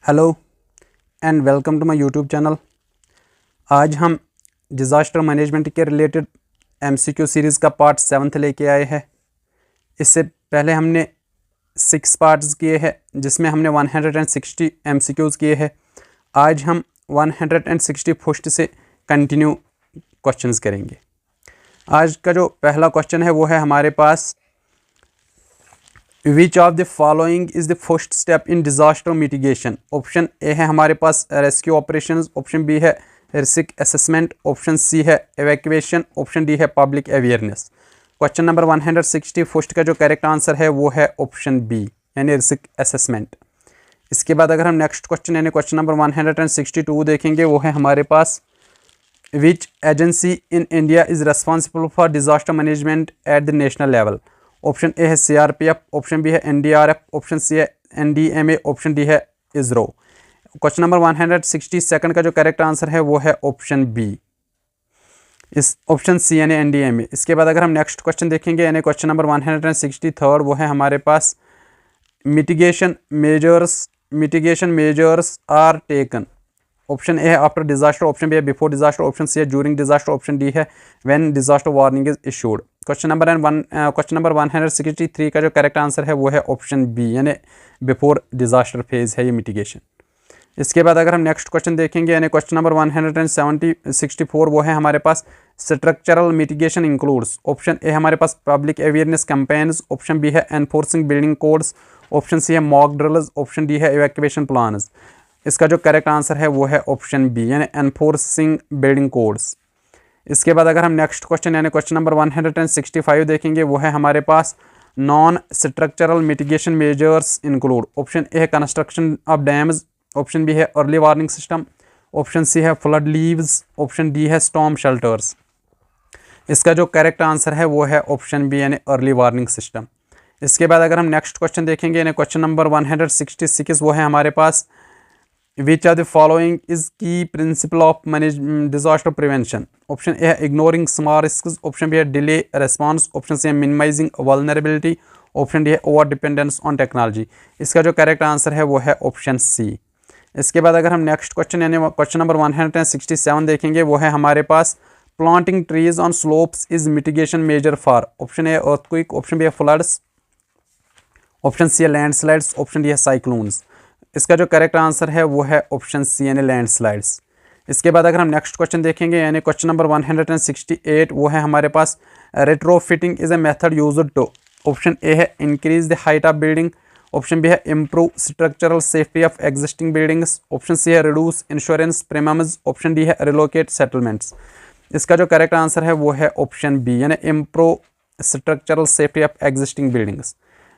Hello and welcome to my YouTube channel. आज हम disaster management के रिलेटेड एमसीक्यू सीरीज़ का पार्ट 7 लेके आए हैं। इससे पहले हमने 6 पार्ट्स किए हैं जिसमें हमने 160 एमसीक्यूज़ किए हैं। आज हम 161 से कंटिन्यू क्वेश्चंस करेंगे। आज का जो पहला क्वेश्चन है वो है हमारे पास, which of the following is the first step in disaster mitigation. Option A है हमारे पास रेस्क्यू ऑपरेशंस, ऑप्शन बी है रिस्क असेसमेंट, ऑप्शन सी है एवैक्यूएशन, ऑप्शन डी है पब्लिक अवेयरनेस। क्वेश्चन नंबर 161 का जो करेक्ट आंसर है वो है ऑप्शन बी यानी रिस्क असेसमेंट। इसके बाद अगर हम नेक्स्ट क्वेश्चन यानी क्वेश्चन नंबर 162 देखेंगे वो है हमारे पास, which agency in India is responsible for disaster management at the national level. Option A है सीआरपीएफ, ऑप्शन बी है एनडीआरएफ, ऑप्शन सी है एनडीएमए, ऑप्शन डी है इसरो। क्वेश्चन नंबर 162 का जो करेक्ट आंसर है वो है ऑप्शन बी, इस ऑप्शन सी यानी एनडीएमए। इसके बाद अगर हम नेक्स्ट क्वेश्चन देखेंगे यानी क्वेश्चन नंबर 163 वो है हमारे पास, mitigation measures are taken. Option A है आफ्टर डिजास्टर, ऑप्शन बी है बिफोर डिजास्टर, ऑप्शन सी है ड्यूरिंग डिजास्टर, ऑप्शन डी है when disaster warning is issued. Question number 163 का जो करेक्ट आंसर है वो है ऑप्शन बी यानी बिफोर डिजास्टर फेज है ये मिटिगेशन। इसके बाद अगर हम नेक्स्ट क्वेश्चन देखेंगे यानी क्वेश्चन नंबर 164 वो है हमारे पास, structural mitigation includes. Option A हमारे पास public awareness campaigns, option B है enforcing building codes, option C है मॉक ड्रिल्स, ऑप्शन डी है इवैक्यूएशन प्लान्स। इसका जो करेक्ट आंसर है वो है ऑप्शन बी यानी एनफोर्सिंग बिल्डिंग कोड्स। इसके बाद अगर हम नेक्स्ट क्वेश्चन यानी क्वेश्चन नंबर 165 देखेंगे वो है हमारे पास, non structural mitigation measures include. Option A है construction of dams, option B है early warning system, option C है फ्लड लीव्स, ऑप्शन डी है स्टॉर्म शेल्टर्स। इसका जो करेक्ट आंसर है वो है ऑप्शन बी यानी अर्ली वार्निंग सिस्टम। इसके बाद अगर हम नेक्स्ट क्वेश्चन देखेंगे यानी क्वेश्चन नंबर 166 वो है हमारे पास, which are the following is key principle of disaster prevention. Option A है ignoring small risk, option B है डिले रेस्पॉन्स, ऑप्शन सी है मिनिमाइजिंग वल्नरेबिलिटी, ऑप्शन डी है ओवर डिपेंडेंस ऑन टेक्नोलॉजी। इसका जो करेक्ट आंसर है वो है option C. इसके बाद अगर हम नेक्स्ट क्वेश्चन यानी क्वेश्चन नंबर 167 देखेंगे वो है हमारे पास, planting trees on slopes is mitigation measure for. Option A earthquake, option B है फ्लड्स, ऑप्शन सी है लैंडस्लाइड्स, ऑप्शन डी है साइक्लोन्स। इसका जो करेक्ट आंसर है वो है ऑप्शन सी यानी लैंडस्लाइड्स। इसके बाद अगर हम नेक्स्ट क्वेश्चन देखेंगे यानी क्वेश्चन नंबर 168 वो है हमारे पास, retrofitting is a method used to. Option A है increase the height of building, option B है improve structural safety of existing buildings, option C है reduce insurance premiums, option D है रिलोकेट सेटलमेंट्स। इसका जो करेक्ट आंसर है वो है option B यानी improve structural safety of existing buildings.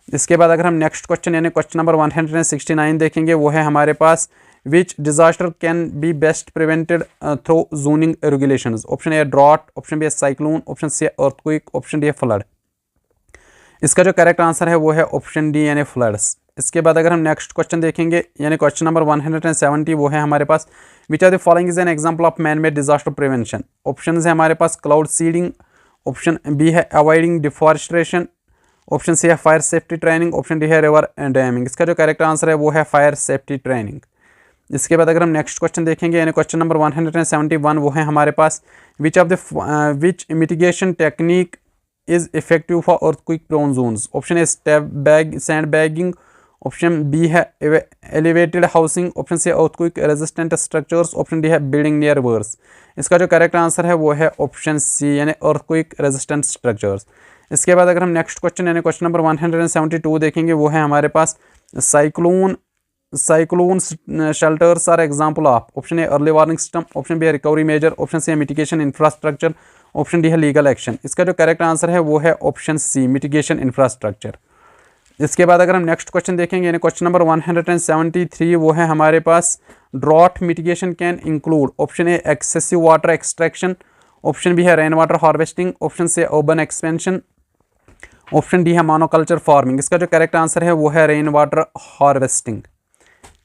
इसके बाद अगर हम नेक्स्ट क्वेश्चन यानी क्वेश्चन नंबर 169 देखेंगे वो है हमारे पास, विच disaster can be best prevented through zoning regulations. Option A drought, option B है साइक्लोन, ऑप्शन सी है अर्थक्वेक, ऑप्शन डी है फ्लड। इसका जो करेक्ट आंसर है वो है ऑप्शन डी यानी फ्लड्स। इसके बाद अगर हम नेक्स्ट क्वेश्चन देखेंगे यानी क्वेश्चन नंबर 170 वो है हमारे पास, which are the following is an example of man made disaster prevention. Option है हमारे पास क्लाउड सीडिंग, ऑप्शन बी है अवॉइडिंग डिफॉरेस्टेशन, ऑप्शन सी है fire safety training, option D है रिवर डैमिंग। इसका जो करेक्ट आंसर है वो है फायर सेफ्टी ट्रेनिंग। इसके बाद अगर हम नेक्स्ट क्वेश्चन देखेंगे यानी क्वेश्चन नंबर 171 वो है हमारे पास, which mitigation technique is effective for earthquake prone zones. Option A sand bagging, option B है elevated housing, option C earthquake resistant structures, option D है बिल्डिंग नियर वर्स। इसका जो करेक्ट आंसर है वो है ऑप्शन सी यानी earthquake resistant structures. इसके बाद अगर हम नेक्स्ट क्वेश्चन यानी क्वेश्चन नंबर 172 देखेंगे वो है हमारे पास, cyclone shelters are example of. Option A early warning system, option B है रिकवरी मेजर, ऑप्शन सी है मिटिगेशन इंफ्रास्ट्रक्चर, ऑप्शन डी है लीगल एक्शन। इसका जो करेक्ट आंसर है वो है ऑप्शन सी मिटिगेशन इंफ्रास्ट्रक्चर। इसके बाद अगर हम नेक्स्ट क्वेश्चन देखेंगे यानी क्वेश्चन नंबर 173 वो है हमारे पास, drought mitigation can include. Option A excessive water extraction, option B है rain water harvesting, option C urban expansion, option D है मोनोकल्चर फार्मिंग। इसका जो करेक्ट आंसर है वो है रेन वाटर हार्वेस्टिंग।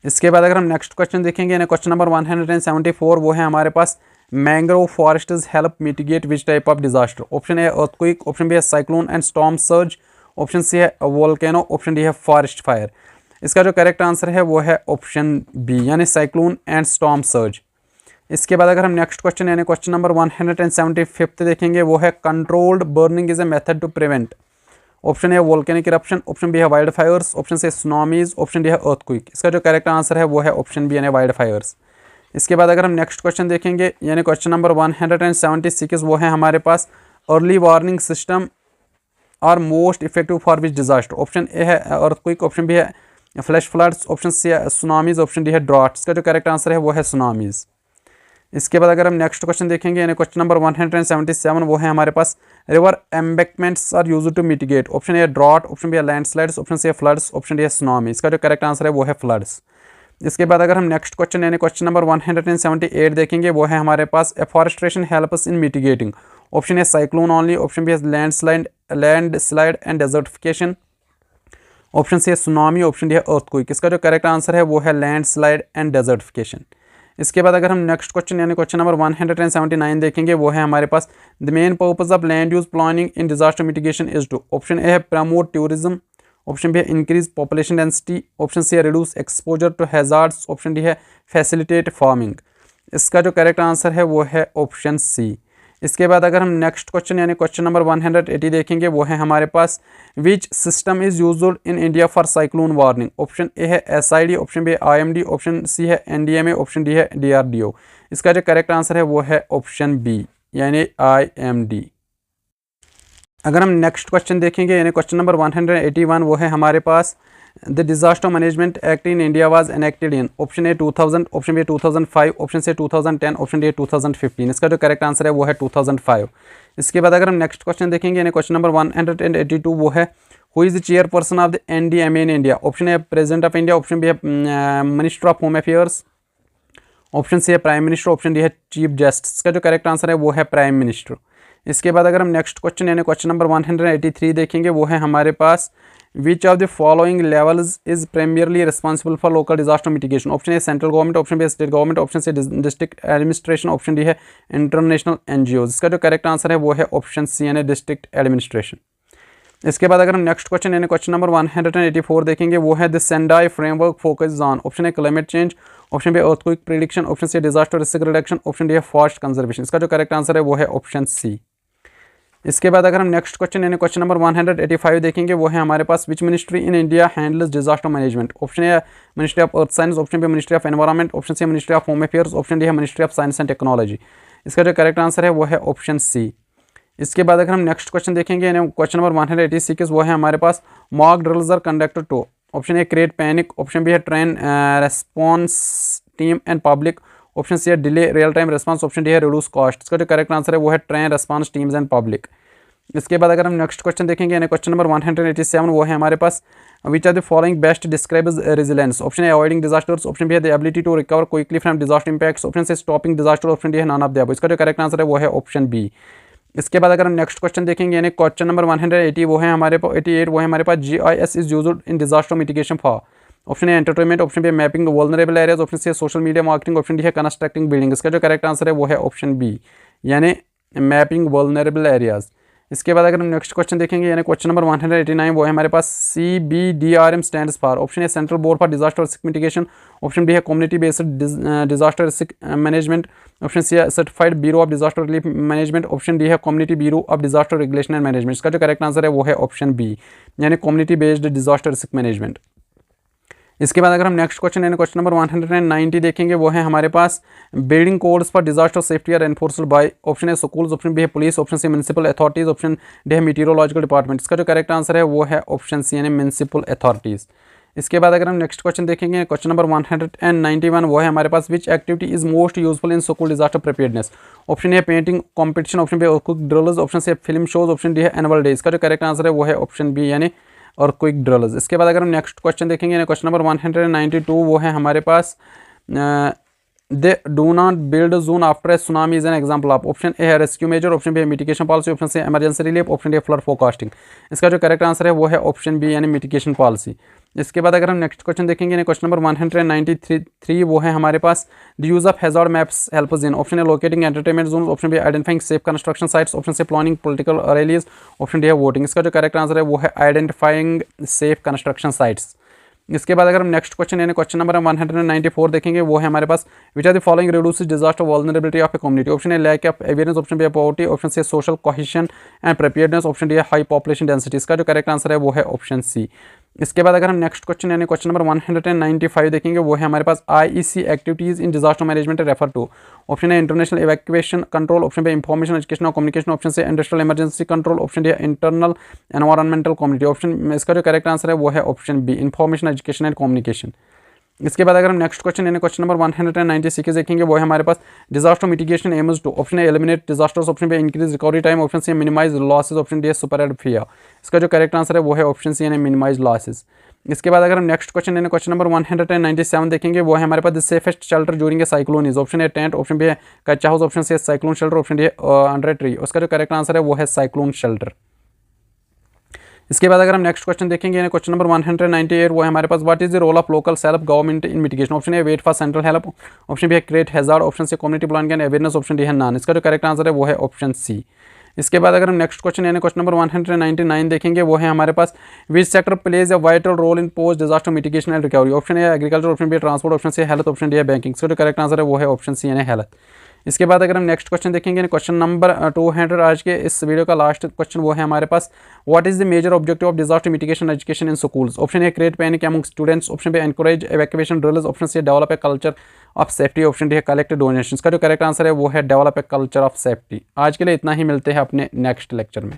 इसके बाद अगर हम नेक्स्ट क्वेश्चन देखेंगे यानी क्वेश्चन नंबर 174 वो है हमारे पास, mangrove forests help mitigate which type of disaster. Option A earthquake, option B है cyclone and storm surge, option C है वोल्केनो, ऑप्शन डी है फॉरेस्ट फायर। इसका जो करेक्ट आंसर है वो है ऑप्शन बी यानी साइक्लोन एंड स्टॉर्म सर्ज। इसके बाद अगर हम नेक्स्ट क्वेश्चन यानी क्वेश्चन नंबर 175 देखेंगे, वो है controlled burning is a method to prevent. Option A volcanic eruption, option B है wildfires, option C tsunamis, option D है अर्थक्वेक। इसका जो करेक्ट आंसर है वो है ऑप्शन बी यानी वाइल्ड फायर्स। इसके बाद अगर हम नेक्स्ट क्वेश्चन देखेंगे यानी क्वेश्चन नंबर 176, वो है हमारे पास early warning system are most effective for which disaster. Option A है अर्थक्वेक, ऑप्शन बी है फ्लैश फ्लड्स, ऑप्शन सी है सुनामीज, ऑप्शन डी है ड्रॉट। इसका जो करेक्ट आंसर है वो है सुनामीज। इसके बाद अगर हम नेक्स्ट क्वेश्चन देखेंगे यानी क्वेश्चन नंबर 177, वो है हमारे पास river embankments are used to mitigate. Option A drought, option B है लैंडस्लाइड्स, ऑप्शन सी है फ्लड्स, ऑप्शन डी है सुनामी। इसका जो करेक्ट आंसर है वो है फ्लड्स। इसके बाद अगर हम नेक्स्ट क्वेश्चन यानी क्वेश्चन नंबर 178 देखेंगे, वो है हमारे पास afforestation helps in mitigating. Option A cyclone only, option B है landslide and desertification, option C है सुनामी, ऑप्शन डी है अर्थक्वेक। इसका जो करेक्ट आंसर है वो है लैंडस्लाइड एंड डेजर्टिफिकेशन। इसके बाद अगर हम नेक्स्ट क्वेश्चन यानी क्वेश्चन नंबर 179 देखेंगे, वो है हमारे पास the main purpose of land use planning in disaster mitigation is to. Option A है प्रमोट टूरिज्म, ऑप्शन बी है increase population density, option C है reduce exposure to hazards, option D है facilitate farming. इसका जो correct answer है वो है option C. इसके बाद अगर हम नेक्स्ट क्वेश्चन यानी क्वेश्चन नंबर 180 देखेंगे, वो है हमारे पास which system is used in India for cyclone warning. Option A है SID, ऑप्शन बी है IMD, ऑप्शन सी है NDMA, ऑप्शन डी है DRDO। इसका जो करेक्ट आंसर है वो है ऑप्शन बी यानी IMD। अगर हम नेक्स्ट क्वेश्चन देखेंगे यानी क्वेश्चन नंबर 181, वो है हमारे पास the disaster management act in India was enacted in. Option A 2000, option B 2005, option C 2010, option D 2015। इसका जो करेक्ट आंसर है वो है 2005। इसके बाद अगर हम नेक्स्ट क्वेश्चन देखेंगे यानी क्वेश्चन नंबर 182, वो है who is the chairperson of the NDMA in India. Option A president of India, option B है minister of home affairs, option C है प्राइम मिनिस्टर, ऑप्शन डी है चीफ जस्टिस। इसका जो correct answer है वो है प्राइम मिनिस्टर। इसके बाद अगर हम नेक्स्ट क्वेश्चन यानी क्वेश्चन नंबर 183 देखेंगे, वो है हमारे पास which of the following levels is primarily responsible for local disaster mitigation. Option A central government, option B state government, option C district administration, option D है इंटरनेशनल NGOs। इसका जो correct answer है वो है ऑप्शन सी यानी district administration. इसके बाद अगर हम नेक्स्ट क्वेश्चन यानी क्वेश्चन नंबर 184 देखेंगे, वो है the Sendai framework focus on. Option A climate change, option B earthquake prediction, option C disaster risk reduction, option D है फॉरेस्ट कंजर्वेशन। इसका जो करेक्ट आंसर है वो है ऑप्शन सी। इसके बाद अगर हम नेक्स्ट क्वेश्चन यानी क्वेश्चन नंबर 185 देखेंगे, वो है हमारे पास which ministry in India handles disaster management. Option A ministry of earth science, option B ministry of environment, option C ministry of home affairs, option D है ministry of science and technology. इसका जो correct answer है वो है option C. इसके बाद अगर हम नेक्स्ट क्वेश्चन देखेंगे यानी क्वेश्चन नंबर 186, वो है हमारे पास mock drills are conducted to. Option A create panic, option B है train response team and public, option C है delay real time response, option D है रिड्यूस कॉस्ट। इसका जो करेक्ट आंसर है वो है train response teams and public. इसके बाद अगर हम नेक्स्ट क्वेश्चन देखेंगे यानी क्वेश्चन नंबर 187, वो है हमारे पास which are the following best describes resilience. Option A avoiding disasters, option B है the ability to recover quickly from disaster impacts, option C stopping disaster, option D है none of the above. इसका जो correct answer है वो है option B. इसके बाद अगर हम नेक्स्ट क्वेश्चन देखेंगे यानी क्वेश्चन नंबर 180, वो है हमारे पास 88, वो है हमारे पास GIS is used in disaster mitigation for. Option A entertainment, option B mapping vulnerable areas, option C social media marketing, option D है कंस्ट्रक्टिंग बिल्डिंग। इसका जो करेक्ट आंसर है वो है ऑप्शन बी यानी मैपिंग वल्नरेबल एरियाज। इसके बाद अगर हम नेक्स्ट क्वेश्चन देखेंगे यानी क्वेश्चन नंबर 189, वो है हमारे पास CBDRM stands for. Option A central board for disaster risk mitigation, option B है community based disaster risk management, option C है certified bureau of disaster relief management, option D है community bureau of disaster regulation and management. इसका जो correct answer है वो है option B यानी community based disaster risk management. इसके बाद अगर हम नेक्स्ट क्वेश्चन यानी क्वेश्चन नंबर 190 देखेंगे, वो है हमारे पास building codes for disaster safety are enforced by. Option A schools, option B है police, option C municipal authorities, option D है मीटियोलॉजिकल डिपार्टमेंट। इसका जो करेक्ट आंसर है वो है ऑप्शन सी यानी म्युनिसिपल अथॉरिटीज़। इसके बाद अगर हम नेक्स्ट क्वेश्चन देखेंगे क्वेश्चन नंबर 191, वो है हमारे पास which activity is most useful in school disaster preparedness. Option A painting competition, option B cook drills, option C film shows, option D है एनुअल डे। इसका जो करेक्ट आंसर है वो है ऑप्शन बी यानी और क्विक ड्रिल्स। इसके बाद अगर हम नेक्स्ट क्वेश्चन देखेंगे क्वेश्चन नंबर 192, वो है हमारे पास the do not build zone after a tsunami is an example of. Option A है रेस्क्यू मेजर, ऑप्शन बी है mitigation policy, option C emergency relief, option D है फ्लड फोरकास्टिंग। इसका जो करेक्ट आंसर है वो है ऑप्शन बी यानी mitigation policy. इसके बाद अगर हम नेक्स्ट क्वेश्चन देखेंगे क्वेश्चन नंबर 193, वो है हमारे पास the use of hazard maps helps in. Option A locating entertainment zone, option B identifying safe construction sites, option C planning political rallies, option D है वोटिंग। इसका जो करेक्ट आंसर है वो है आइडेंटिफाइंग सेफ कंस्ट्रक्शन साइट्स। इसके बाद अगर हम नेक्स्ट क्वेश्चन यानी क्वेश्चन नंबर 194 देखेंगे, वो है हमारे पास which are the following reduces disaster vulnerability of a community. Option A lack of awareness, option B poverty, option C social cohesion and preparedness, option D high population density. इसका जो correct answer है वो है option C. इसके बाद अगर हम next question यानी क्वेश्चन नंबर 195 देखेंगे, वो है हमारे पास IEC activities in disaster management refer to. Option है international evacuation control, option B information education और communication, option C industrial emergency control, option D internal environmental community. Option इसका जो करेक्ट आंसर है वो है option B information education and communication. इसके बाद अगर हम नेक्स्ट क्वेश्चन यानी क्वेश्चन नंबर 196 देखेंगे, वो है हमारे पास disaster mitigation aims to. Option A eliminate disasters, option B increase recovery time, option C minimise losses, option D super fear. इसका जो करेक्ट आंसर है वो है ऑप्शन सी यानी मिनिमाइज लॉसेज। इसके बाद अगर हम नेक्स्ट क्वेश्चन यानी क्वेश्चन नंबर 197 देखेंगे, वो है हमारे पास the safest shelter during a cyclone is. Option A tent, option B है kutcha house, option C cyclone shelter, option D under tree. उसका जो करेक्ट आंसर है वो है साइक्लोन शेल्टर। इसके बाद अगर हम नेक्स्ट क्वेश्चन देखेंगे यानी क्वेश्चन नंबर 198, वो है हमारे पास what is the role of local self government in mitigation. Option A wait for central help, option B है create hazard, option C community planning and awareness, option D है none. इसका जो correct answer है वो है option C. इसके बाद अगर हम नेक्स्ट क्वेश्चन यानी क्वेश्चन नंबर 199 देखेंगे, वो है हमारे पास which sector plays a vital role in post disaster mitigation and recovery. Option A agriculture, option B transport, option C health, option D है बैंकिंग। इसका जो करेक्ट आंसर है वो है ऑप्शन सी यानी हेल्थ। इसके बाद अगर हम नेक्स्ट क्वेश्चन देखेंगे क्वेश्चन नंबर 200 आज के इस वीडियो का लास्ट क्वेश्चन, वो है हमारे पास what is the major objective of disaster mitigation education in schools. Option A create panic among students, option B encourage evacuation drills, option C develop a culture of safety, option D है collect donation. का जो correct answer है वो है develop a culture of safety. आज के लिए इतना ही, मिलते हैं अपने नेक्स्ट लेक्चर में।